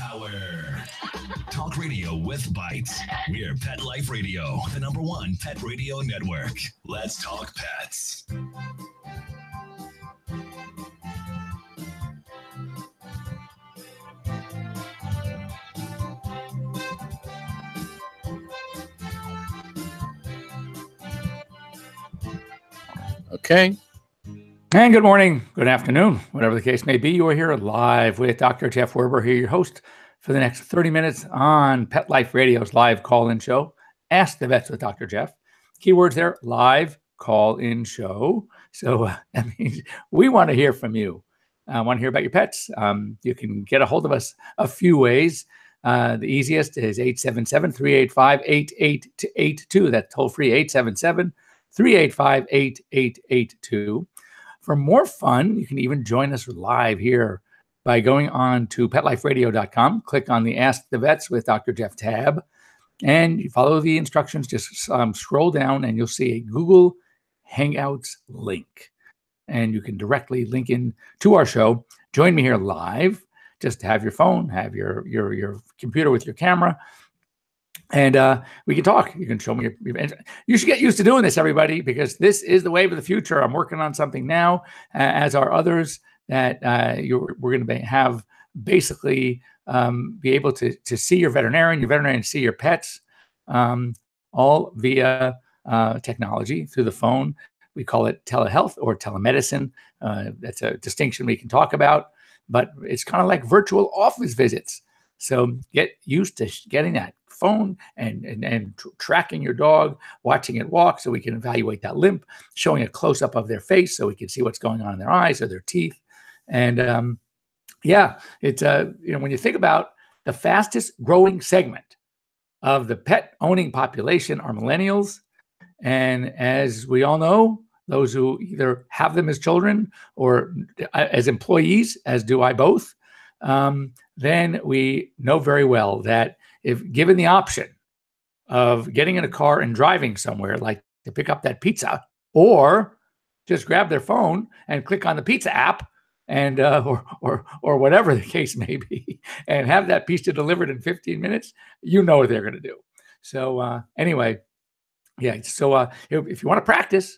Power. Talk radio with bites. We're Pet Life Radio, the #1 pet radio network. Let's talk pets. Okay. And good morning, good afternoon, whatever the case may be. You are here live with Dr. Jeff Werber here, your host for the next 30 minutes on Pet Life Radio's live call-in show, Ask the Vets with Dr. Jeff. Keywords there, live call-in show. So that means we want to hear from you. I want to hear about your pets. You can get a hold of us a few ways. The easiest is 877-385-8882. That's toll-free, 877-385-8882. For more fun, you can even join us live here by going on to PetLifeRadio.com, click on the Ask the Vets with Dr. Jeff tab, and you follow the instructions. Just scroll down and you'll see a Google Hangouts link. And you can directly link in to our show. Join me here live. Just have your phone, have your computer with your camera, and we can talk. You can show me. You should get used to doing this, everybody, because this is the wave of the future. I'm working on something now, as are others, that we're going to have basically be able to see your veterinarian see your pets, all via technology through the phone. We call it telehealth or telemedicine. That's a distinction we can talk about, but it's kind of like virtual office visits. So get used to getting that phone and tracking your dog, watching it walk so we can evaluate that limp, showing a close-up of their face so we can see what's going on in their eyes or their teeth. And it's when you think about the fastest growing segment of the pet owning population are millennials. And as we all know, those who either have them as children or as employees, as do I both, then we know very well that if given the option of getting in a car and driving somewhere, like to pick up that pizza, or just grab their phone and click on the pizza app, and or whatever the case may be, and have that pizza delivered in 15 minutes, you know what they're going to do. So anyway, yeah. So if you want to practice,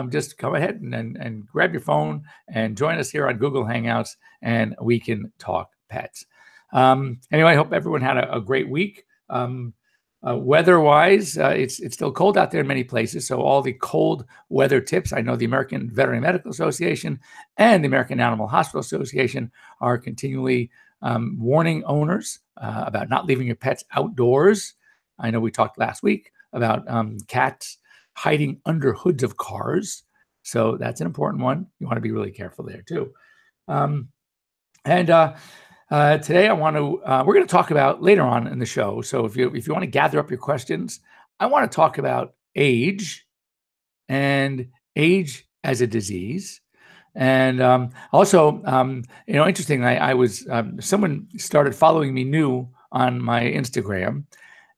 just go ahead and grab your phone and join us here on Google Hangouts, and we can talk pets. Anyway, I hope everyone had a great week. Weather-wise, it's still cold out there in many places, so all the cold weather tips, I know the American Veterinary Medical Association and the American Animal Hospital Association are continually warning owners about not leaving your pets outdoors. I know we talked last week about cats hiding under hoods of cars, so that's an important one. You want to be really careful there too. Today we're going to talk about later on in the show. So if you want to gather up your questions, I want to talk about age and age as a disease. And also, interesting, I was, someone started following me new on my Instagram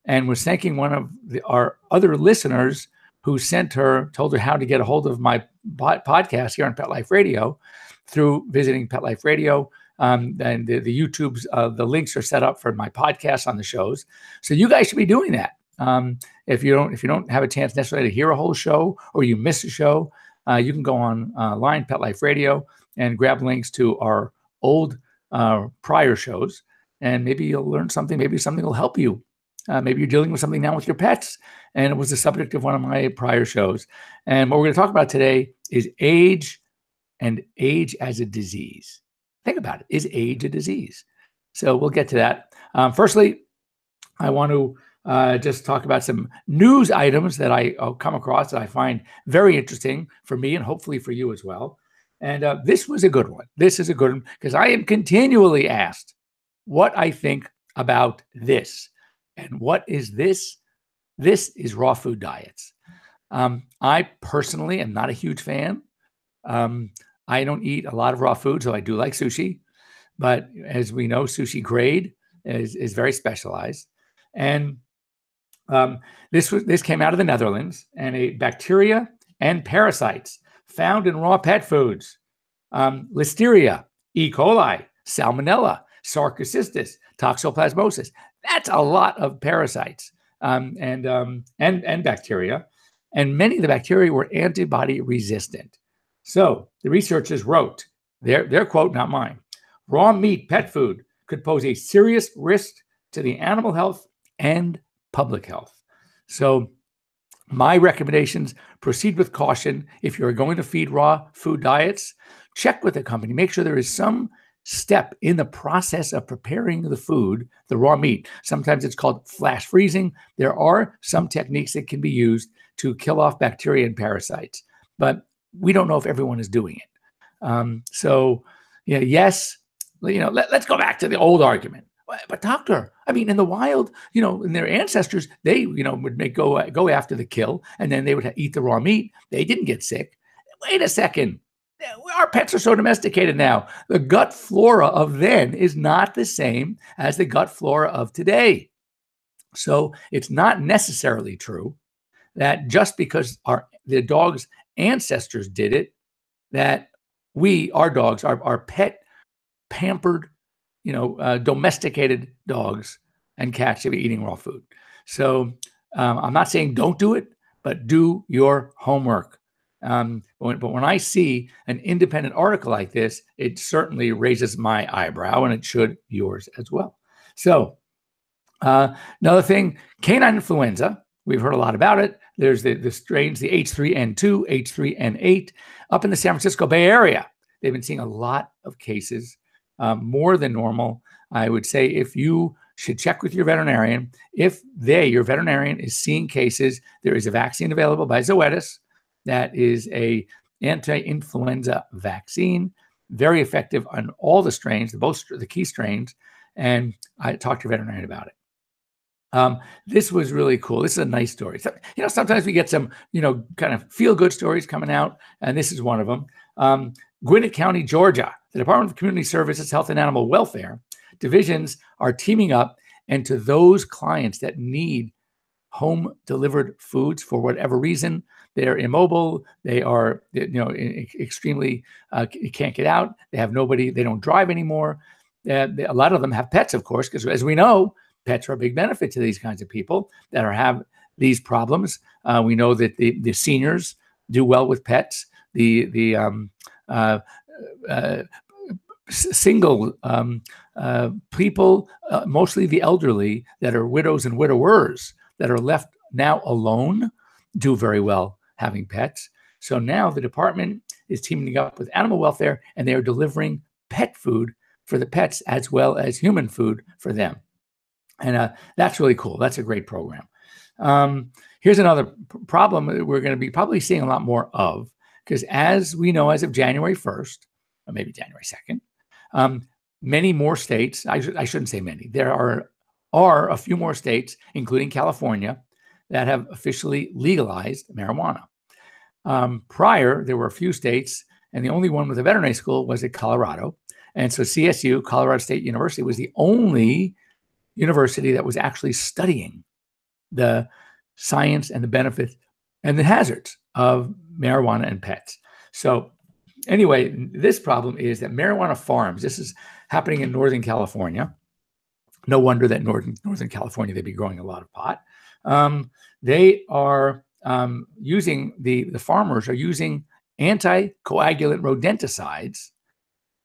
and was thanking one of our other listeners who told her how to get a hold of my podcast here on Pet Life Radio through visiting Pet Life Radio. And the YouTube's, the links are set up for my podcast on the shows. So you guys should be doing that. If you don't have a chance necessarily to hear a whole show, or you miss a show, you can go online, Pet Life Radio, and grab links to our old prior shows. And maybe you'll learn something. Maybe something will help you. Maybe you're dealing with something now with your pets, and it was the subject of one of my prior shows. And what we're going to talk about today is age and age as a disease. Think about it. Is age a disease? So we'll get to that. Firstly, I want to just talk about some news items that I'll come across that I find very interesting for me and hopefully for you as well. And this was a good one. This is a good one because I am continually asked what I think about this. And what is this? This is raw food diets. I personally am not a huge fan. I don't eat a lot of raw food, so I do like sushi. But as we know, sushi grade is very specialized. And this came out of the Netherlands, and a bacteria and parasites found in raw pet foods, Listeria, E. coli, Salmonella, Sarcocistis, toxoplasmosis. That's a lot of parasites and bacteria. And many of the bacteria were antibody resistant. So the researchers wrote, their quote, not mine, raw meat pet food could pose a serious risk to the animal health and public health. So my recommendations, proceed with caution. If you're going to feed raw food diets, check with the company. Make sure there is some step in the process of preparing the food, the raw meat. Sometimes it's called flash freezing. There are some techniques that can be used to kill off bacteria and parasites, but we don't know if everyone is doing it. Yes, let's go back to the old argument. But doctor, I mean, in the wild, in their ancestors, they, would go after the kill, and then they would eat the raw meat. They didn't get sick. Wait a second. Our pets are so domesticated now. The gut flora of then is not the same as the gut flora of today. So it's not necessarily true that just because the dog's ancestors did it, that our dogs, our pet, pampered, domesticated dogs and cats should be eating raw food. So I'm not saying don't do it, but do your homework. But when I see an independent article like this, it certainly raises my eyebrow, and it should yours as well. So another thing, canine influenza. We've heard a lot about it. There's the strains, the H3N2, H3N8, up in the San Francisco Bay Area. They've been seeing a lot of cases, more than normal. I would say if you should check with your veterinarian. If your veterinarian is seeing cases, there is a vaccine available by Zoetis that is a anti-influenza vaccine, very effective on all the strains, the key strains, and I talked to your veterinarian about it. This was really cool. This is a nice story. So, sometimes we get some, kind of feel-good stories coming out, and this is one of them. Gwinnett County, Georgia, the Department of Community Services, Health and Animal Welfare divisions are teaming up, and to those clients that need home-delivered foods for whatever reason, they're immobile, they are, extremely, can't get out, they have nobody, they don't drive anymore. A lot of them have pets, of course, because as we know, pets are a big benefit to these kinds of people that have these problems. We know that the seniors do well with pets. The single people, mostly the elderly, that are widows and widowers that are left now alone, do very well having pets. So now the department is teaming up with animal welfare, and they are delivering pet food for the pets as well as human food for them. And that's really cool. That's a great program. Here's another problem that we're going to be probably seeing a lot more of, because as we know, as of January 1st, or maybe January 2nd, many more states, I shouldn't say many, there are a few more states, including California, that have officially legalized marijuana. Prior, there were a few states, and the only one with a veterinary school was at Colorado. And so CSU, Colorado State University, was the only university that was actually studying the science and the benefits and the hazards of marijuana and pets. So anyway, this problem is that marijuana farms, this is happening in Northern California. No wonder that Northern California, they'd be growing a lot of pot. They are using, the farmers are using anticoagulant rodenticides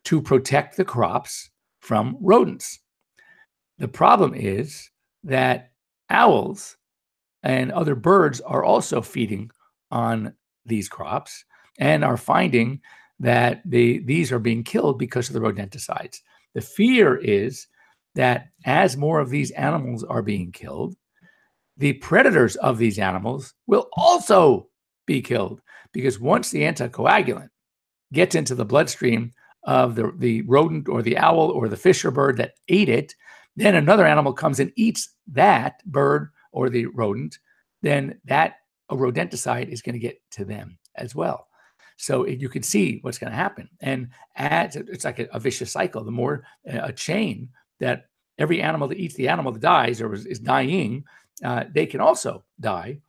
to protect the crops from rodents. The problem is that owls and other birds are also feeding on these crops and are finding that these are being killed because of the rodenticides. The fear is that as more of these animals are being killed, the predators of these animals will also be killed, because once the anticoagulant gets into the bloodstream of the rodent or the owl or the fish or bird that ate it, then another animal comes and eats that bird or the rodent, then that rodenticide is going to get to them as well. So you can see what's going to happen. And it's like a vicious cycle. The more a chain that every animal that eats the animal that dies or is dying, they can also die.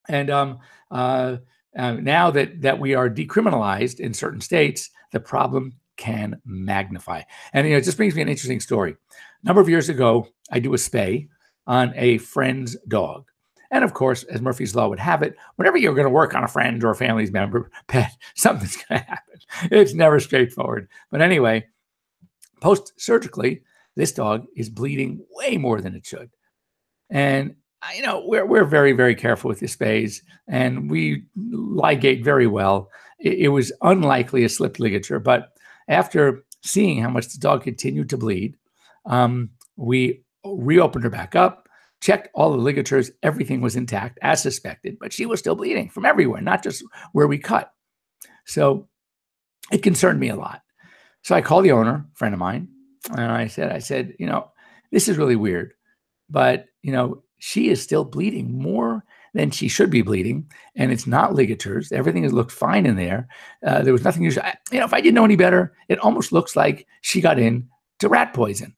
And now that we are decriminalized in certain states, the problem can magnify. And it just brings me an interesting story. A number of years ago, I do a spay on a friend's dog. And of course, as Murphy's Law would have it, whenever you're going to work on a friend or a family's member pet, something's going to happen. It's never straightforward. But anyway, post-surgically, this dog is bleeding way more than it should. And we're very, very careful with the spays, and we ligate very well. It was unlikely a slipped ligature, but after seeing how much the dog continued to bleed, we reopened her back up, checked all the ligatures, everything was intact as suspected, but she was still bleeding from everywhere, not just where we cut. So it concerned me a lot. So I called the owner, a friend of mine, and I said, this is really weird, but she is still bleeding more than she should be bleeding, and it's not ligatures. Everything has looked fine in there. There was nothing usual. If I didn't know any better, it almost looks like she got into rat poison.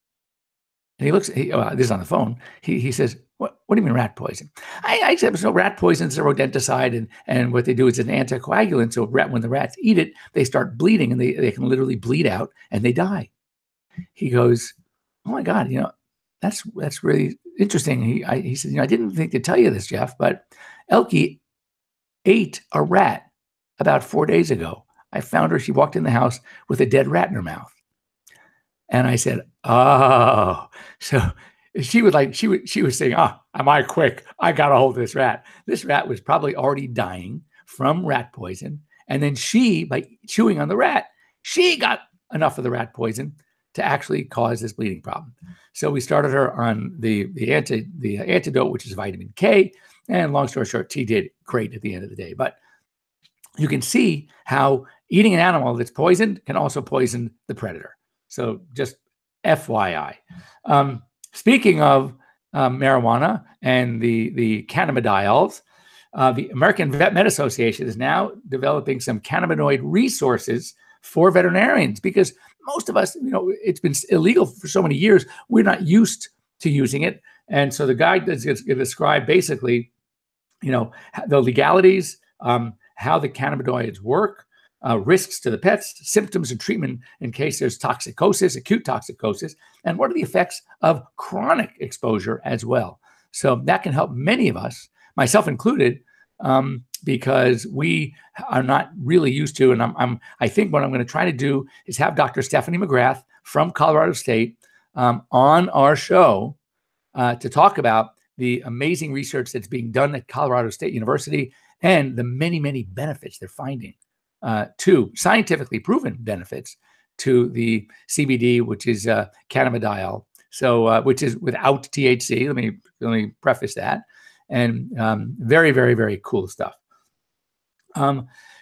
And he looks. This is on the phone. He says, "What do you mean rat poison?" I said, "There's no rat poison. It's a rodenticide, and what they do is an anticoagulant. So when the rats eat it, they start bleeding, and they can literally bleed out, and they die." He goes, "Oh my God, that's really interesting." He said, "I didn't think to tell you this, Jeff, but Elkie ate a rat about 4 days ago. I found her. She walked in the house with a dead rat in her mouth." And I said, "Oh," so she was saying, "Am I quick? I got a hold of this rat." This rat was probably already dying from rat poison. And then by chewing on the rat, she got enough of the rat poison to actually cause this bleeding problem. So we started her on the antidote, which is vitamin K. And long story short, she did great at the end of the day. But you can see how eating an animal that's poisoned can also poison the predator. So just FYI. Speaking of marijuana and the cannabidiols, the American Vet Med Association is now developing some cannabinoid resources for veterinarians because most of us, it's been illegal for so many years. We're not used to using it. And so the guide is going to describe basically, the legalities, how the cannabinoids work, risks to the pets, symptoms and treatment in case there's toxicosis, acute toxicosis, and what are the effects of chronic exposure as well. So that can help many of us, myself included, because we are not really used to, and I think what I'm going to try to do is have Dr. Stephanie McGrath from Colorado State on our show to talk about the amazing research that's being done at Colorado State University and the many, many benefits they're finding. To scientifically proven benefits to the CBD, which is cannabidiol, so which is without THC. Let me preface that, and very, very, very cool stuff.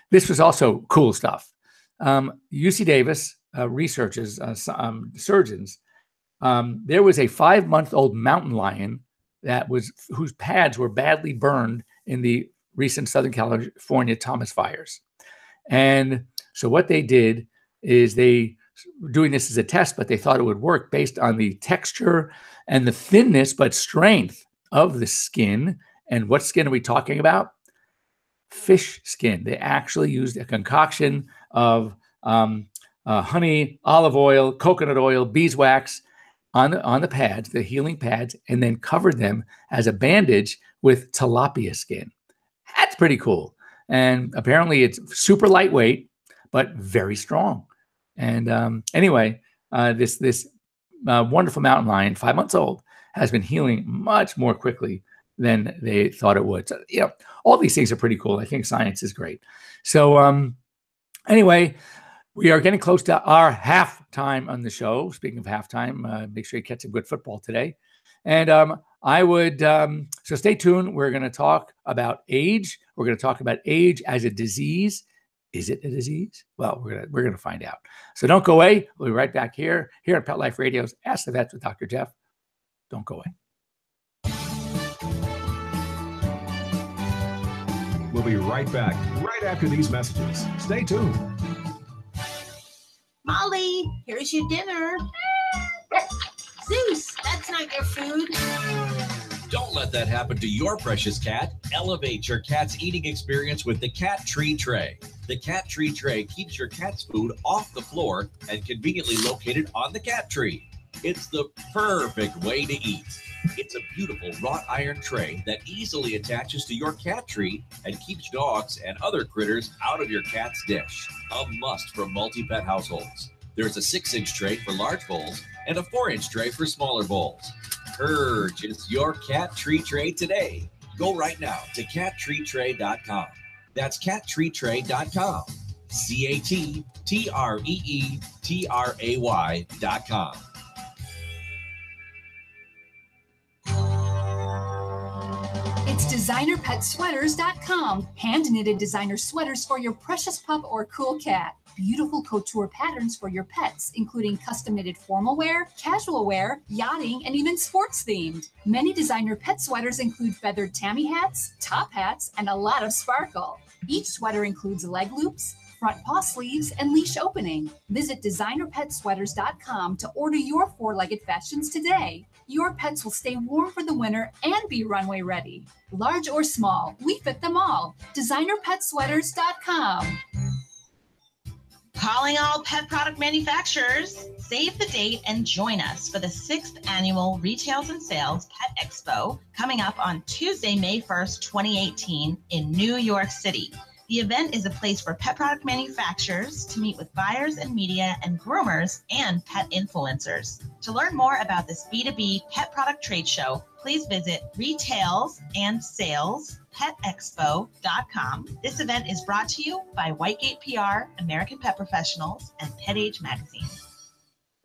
This was also cool stuff. UC Davis researchers, surgeons. There was a 5-month-old mountain lion whose pads were badly burned in the recent Southern California Thomas fires. And so what they did is doing this as a test, but they thought it would work based on the texture and the thinness, but strength of the skin. And what skin are we talking about? Fish skin. They actually used a concoction of honey, olive oil, coconut oil, beeswax on the pads, the healing pads, and then covered them as a bandage with tilapia skin. That's pretty cool. And apparently it's super lightweight, but very strong. And anyway, this wonderful mountain lion, 5 months old, has been healing much more quickly than they thought it would. So, all these things are pretty cool. I think science is great. So anyway, we are getting close to our halftime on the show. Speaking of halftime, make sure you catch some good football today. And I would, so stay tuned. We're going to talk about age. We're going to talk about age as a disease. Is it a disease? Well, we're going to find out. So don't go away. We'll be right back here on Pet Life Radio's Ask the Vets with Dr. Jeff. Don't go away. We'll be right back right after these messages. Stay tuned. Molly, here's your dinner. Zeus, that's not your food. Don't let that happen to your precious cat. Elevate your cat's eating experience with the Cat Tree Tray. The Cat Tree Tray keeps your cat's food off the floor and conveniently located on the cat tree. It's the perfect way to eat. It's a beautiful wrought iron tray that easily attaches to your cat tree and keeps dogs and other critters out of your cat's dish. A must for multi-pet households. There's a 6-inch tray for large bowls and a 4-inch tray for smaller bowls. Purchase your Cat Tree Tray today. Go right now to cattreetray.com. That's cattreetray.com. CATTREETRAY.com. It's designerpetsweaters.com. Hand-knitted designer sweaters for your precious pup or cool cat. Beautiful couture patterns for your pets, including custom knitted formal wear, casual wear, yachting, and even sports themed. Many designer pet sweaters include feathered tammy hats, top hats, and a lot of sparkle. Each sweater includes leg loops, front paw sleeves, and leash opening. Visit designerpetsweaters.com to order your 4-legged fashions today. Your pets will stay warm for the winter and be runway ready. Large or small, we fit them all. designerpetsweaters.com. Calling all pet product manufacturers, save the date and join us for the 6th annual Retails and Sales Pet Expo coming up on Tuesday, May 1st, 2018 in New York City. The event is a place for pet product manufacturers to meet with buyers and media and groomers and pet influencers. To learn more about this B2B pet product trade show, please visit retailsandsalespetexpo.com. This event is brought to you by Whitegate PR, American Pet Professionals, and Pet Age Magazine.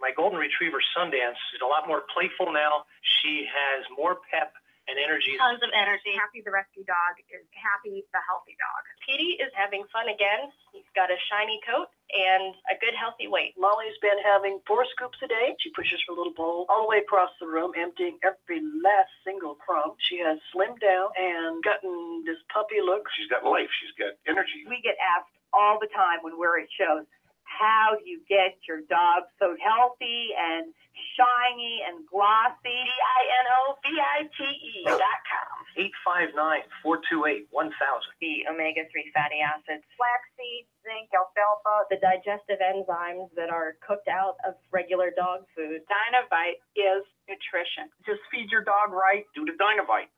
My golden retriever Sundance is a lot more playful now. She has more pep and energy. Tons of energy. Happy the rescue dog is happy the healthy dog. Petey is having fun again. He's got a shiny coat and a good healthy weight. Molly's been having 4 scoops a day. She pushes her little bowl all the way across the room, emptying every last single crumb. She has slimmed down and gotten this puppy look. She's got life. She's got energy. We get asked all the time when we're at shows, how do you get your dog so healthy and shiny and glossy? DINOVITE.com. 859-428-1000. The omega-3 fatty acids, flaxseed, zinc, alfalfa, the digestive enzymes that are cooked out of regular dog food. Dinovite is nutrition. Just feed your dog right. Do the Dinovite.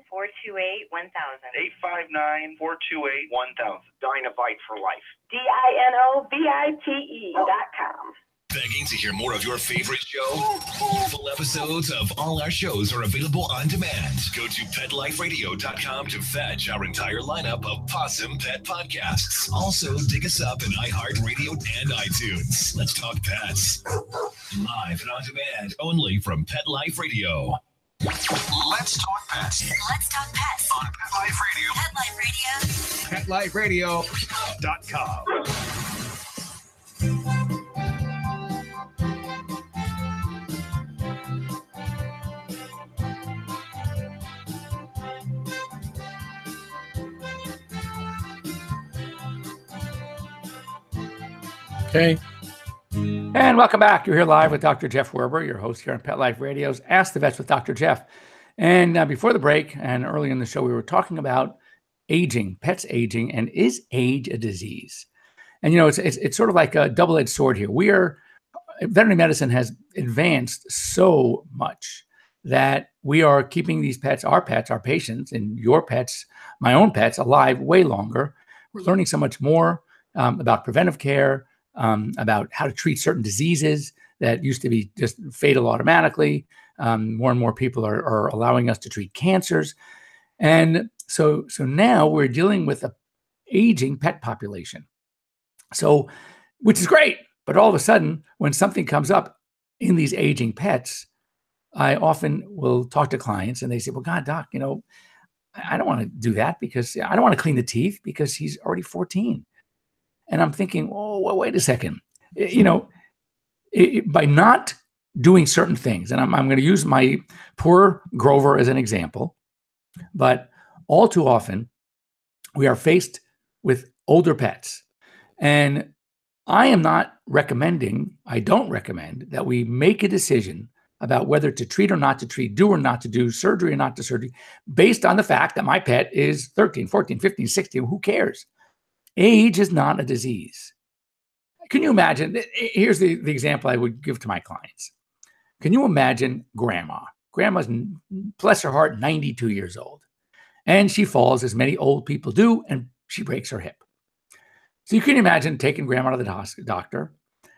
859-428-1000. 859-428-1000. Dinovite for life. DINOVITE.com. Begging to hear more of your favorite show? Full episodes of all our shows are available on demand. Go to PetLifeRadio.com to fetch our entire lineup of Possum Pet podcasts. Also, dig us up in iHeartRadio and iTunes. Let's Talk Pets. Live and on demand only from Pet Life Radio. Let's Talk Pets. Let's Talk Pets. On Pet Life Radio. PetLifeRadio.com. Okay. And welcome back. You're here live with Dr. Jeff Werber, your host here on Pet Life Radio's Ask the Vets with Dr. Jeff. And before the break and early in the show, we were talking about aging, pets aging, and is age a disease? And, you know, it's sort of like a double-edged sword here. Veterinary medicine has advanced so much that we are keeping these pets, our patients, and your pets, my own pets, alive way longer. We're learning so much more about preventive care, about how to treat certain diseases that used to be just fatal automatically. More and more people are allowing us to treat cancers. And so now we're dealing with an aging pet population. So, which is great. But all of a sudden, when something comes up in these aging pets, I often will talk to clients and they say, well, God, doc, you know, I don't want to do that because I don't want to clean the teeth because he's already 14. And I'm thinking, oh, well, wait a second. You know, by not doing certain things, and I'm going to use my poor Grover as an example, but all too often we are faced with older pets. And I am not recommending, I don't recommend that we make a decision about whether to treat or not to treat, do or not to do, surgery or not to surgery, based on the fact that my pet is 13, 14, 15, 16, who cares? Age is not a disease. Can you imagine? Here's the example I would give to my clients. Can you imagine grandma? Grandma's, bless her heart, 92 years old. And she falls, as many old people do, and she breaks her hip. So you can imagine taking grandma to the doctor,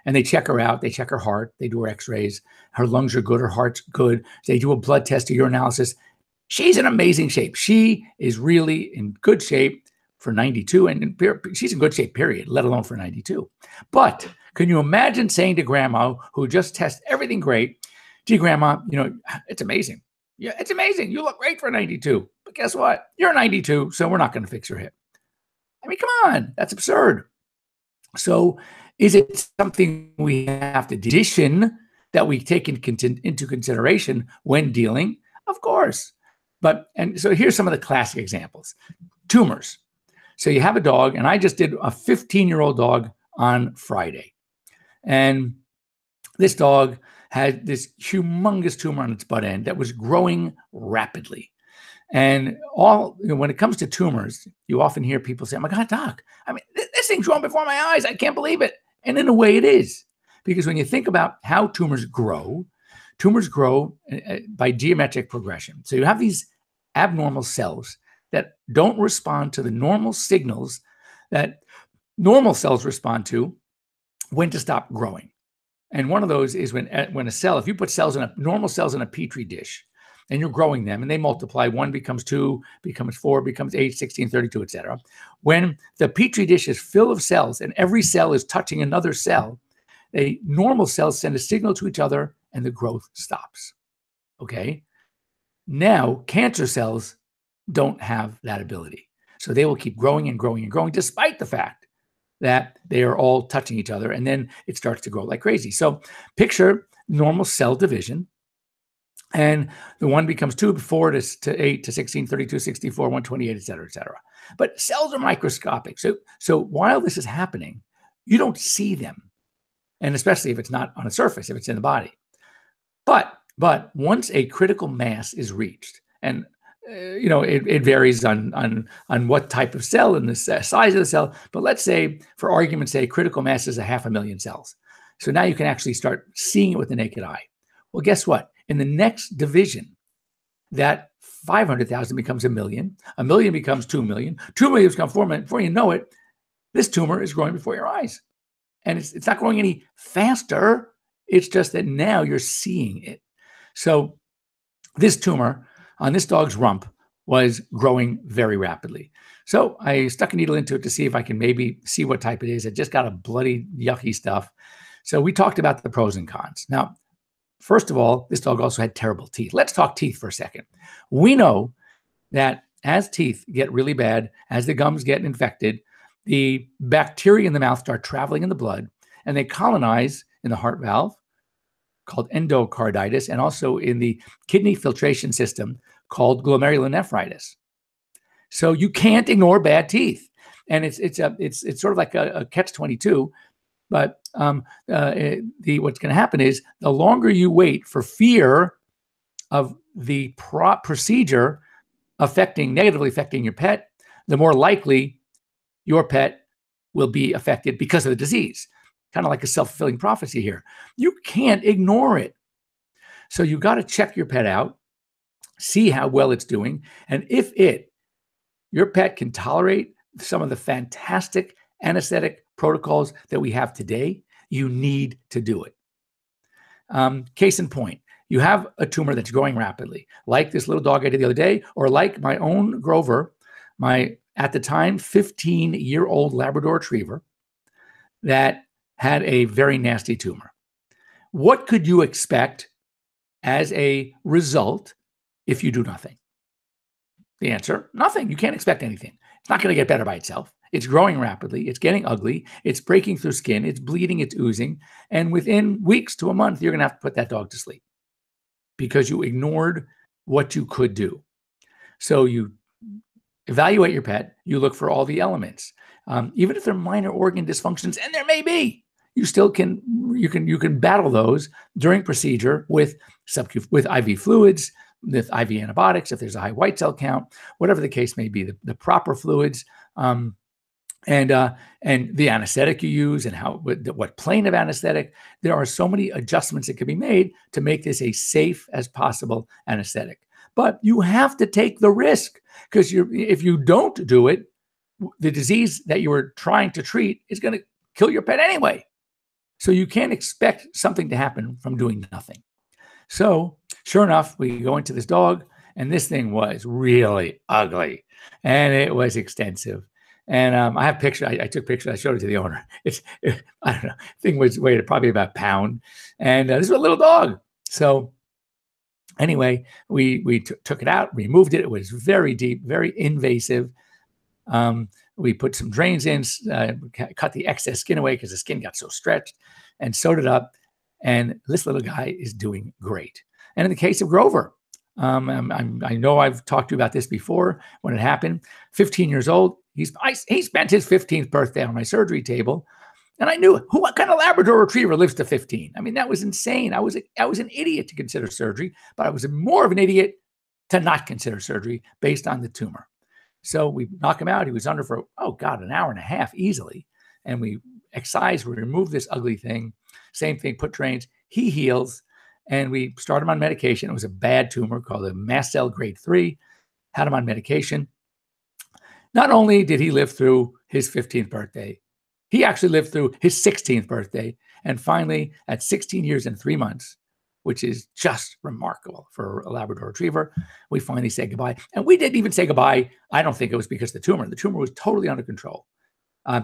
and they check her out. They check her heart. They do her x-rays. Her lungs are good. Her heart's good. They do a blood test, a urinalysis. She's in amazing shape. She is really in good shape for 92, and she's in good shape, period, let alone for 92. But can you imagine saying to grandma, who just tests everything great, gee, grandma, it's amazing. Yeah, it's amazing. You look great for 92. But guess what? You're 92, so we're not going to fix your hip. I mean, come on. That's absurd. So is it something we have to addition that we take into consideration when dealing? Of course. And so here's some of the classic examples. Tumors. So you have a dog, and I just did a 15-year-old dog on Friday. And this dog had this humongous tumor on its butt end that was growing rapidly. And when it comes to tumors, you often hear people say, oh my God, doc, I mean, this thing's growing before my eyes. I can't believe it. And in a way it is. Because when you think about how tumors grow by geometric progression. So you have these abnormal cells that don't respond to the normal signals that normal cells respond to when to stop growing. And one of those is when a cell, if you put normal cells in a petri dish and you're growing them and they multiply, 1 becomes 2, becomes 4, becomes 8, 16, 32, etc. When the petri dish is full of cells and every cell is touching another cell, normal cells send a signal to each other and the growth stops. Okay? Now, cancer cells don't have that ability. So they will keep growing and growing and growing despite the fact that they are all touching each other, and then it starts to grow like crazy. So picture normal cell division, and the 1 becomes 2, 4 to 8 to 16, 32, 64, 128, et cetera, et cetera. But cells are microscopic. So while this is happening, you don't see them, and especially if it's not on a surface, if it's in the body. But once a critical mass is reached, and it varies on what type of cell and the size of the cell. But let's say, for argument's sake, critical mass is 500,000 cells. So now you can actually start seeing it with the naked eye. Well, guess what? In the next division, that 500,000 becomes 1 million. 1 million becomes 2 million. 2 million becomes 4 million. Before you know it, this tumor is growing before your eyes. And it's not growing any faster. It's just that now you're seeing it. So this tumor on this dog's rump was growing very rapidly. So I stuck a needle into it to see if I can maybe see what type it is. It just got a bloody, yucky stuff. So we talked about the pros and cons. Now, first of all, this dog also had terrible teeth. Let's talk teeth for a second. We know that as teeth get really bad, as the gums get infected, the bacteria in the mouth start traveling in the blood, and they colonize in the heart valve, called endocarditis, and also in the kidney filtration system called glomerulonephritis. So you can't ignore bad teeth, and it's sort of like a catch-22. But what's going to happen is the longer you wait for fear of the procedure negatively affecting your pet, the more likely your pet will be affected because of the disease. Kind of like a self-fulfilling prophecy here. You can't ignore it. So you got to check your pet out, see how well it's doing. And if your pet can tolerate some of the fantastic anesthetic protocols that we have today, you need to do it. Case in point, you have a tumor that's growing rapidly, like this little dog I did the other day, or like my own Grover, my, at the time, 15-year-old Labrador Retriever that had a very nasty tumor. What could you expect as a result if you do nothing? The answer, nothing. You can't expect anything. It's not going to get better by itself. It's growing rapidly. It's getting ugly. It's breaking through skin. It's bleeding. It's oozing. And within weeks to a month, you're going to have to put that dog to sleep because you ignored what you could do. So you evaluate your pet. You look for all the elements. Even if they're minor organ dysfunctions, and there may be, you still can battle those during procedure with IV fluids, with IV antibiotics, if there's a high white cell count, whatever the case may be, the proper fluids and the anesthetic you use and what plane of anesthetic. There are so many adjustments that can be made to make this a safe as possible anesthetic. But you have to take the risk, because if you don't do it, the disease that you were trying to treat is going to kill your pet anyway. So you can't expect something to happen from doing nothing. So sure enough, we go into this dog, and this thing was really ugly, and it was extensive. And I have pictures. I took pictures. I showed it to the owner. I don't know. Thing weighed probably about a pound, and this was a little dog. So anyway, we took it out, removed it. It was very deep, very invasive. We put some drains in, cut the excess skin away because the skin got so stretched, and sewed it up. And this little guy is doing great. And in the case of Grover, I know I've talked to you about this before when it happened. 15 years old. He spent his 15th birthday on my surgery table, and I knew what kind of Labrador Retriever lives to 15. I mean, that was insane. I was an idiot to consider surgery, but I was more of an idiot to not consider surgery based on the tumor. So we knock him out. He was under for, an hour and a half easily. And we excised, we removed this ugly thing. Same thing, put drains. He heals, and we start him on medication. It was a bad tumor called a mast cell grade 3. Had him on medication. Not only did he live through his 15th birthday, he actually lived through his 16th birthday. And finally, at 16 years and 3 months, which is just remarkable for a Labrador Retriever, we finally said goodbye. And we didn't even say goodbye. I don't think it was because of the tumor. The tumor was totally under control.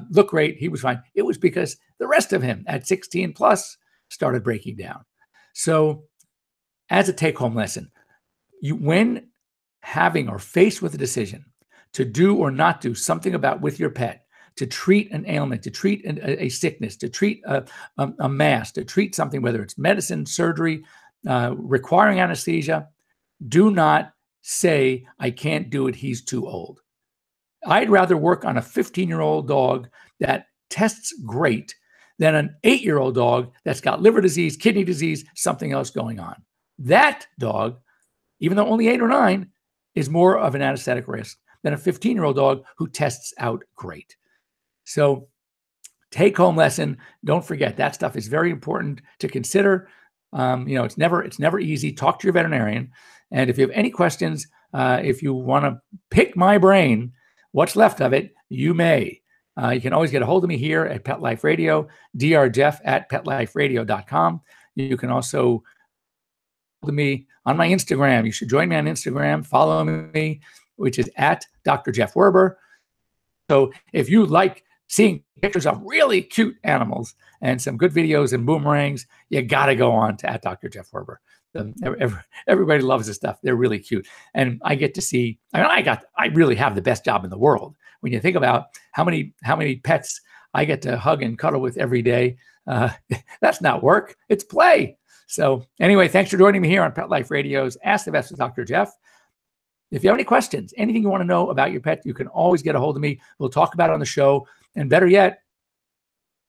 Looked great. He was fine. It was because the rest of him at 16 plus started breaking down. So as a take-home lesson, when having or faced with a decision to do or not do something with your pet, to treat an ailment, to treat a sickness, to treat a mass, to treat something, whether it's medicine, surgery, requiring anesthesia, do not say, I can't do it, he's too old. I'd rather work on a 15-year-old dog that tests great than an 8-year-old dog that's got liver disease, kidney disease, something else going on. That dog, even though only 8 or 9, is more of an anesthetic risk than a 15-year-old dog who tests out great. So take-home lesson, don't forget, that stuff is very important to consider. It's never easy. Talk to your veterinarian. And if you have any questions, if you want to pick my brain, what's left of it, you may. You can always get a hold of me here at Pet Life Radio, drjeff@petliferadio.com. You can also follow me on my Instagram. You should join me on Instagram. Follow me, which is at Dr. Jeff Werber. So if you like seeing pictures of really cute animals and some good videos and boomerangs, you got to go on to at Dr. Jeff Werber. Everybody loves this stuff. They're really cute. And I get to see, I really have the best job in the world. When you think about how many pets I get to hug and cuddle with every day, that's not work, it's play. So anyway, thanks for joining me here on Pet Life Radio's Ask the Vets with Dr. Jeff. If you have any questions, anything you want to know about your pet, you can always get a hold of me. We'll talk about it on the show. And better yet,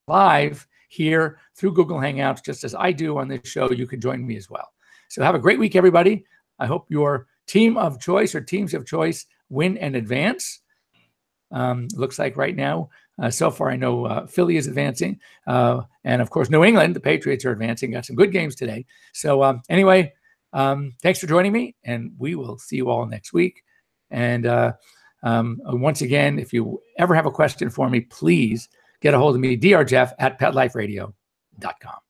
live here through Google Hangouts, just as I do on this show, you can join me as well. So have a great week, everybody. I hope your team of choice or teams of choice win and advance. Looks like right now, so far I know Philly is advancing. And of course, New England, the Patriots are advancing. Got some good games today. So anyway, thanks for joining me, and we will see you all next week. And once again, if you ever have a question for me, please get a hold of me, drjeff@petliferadio.com.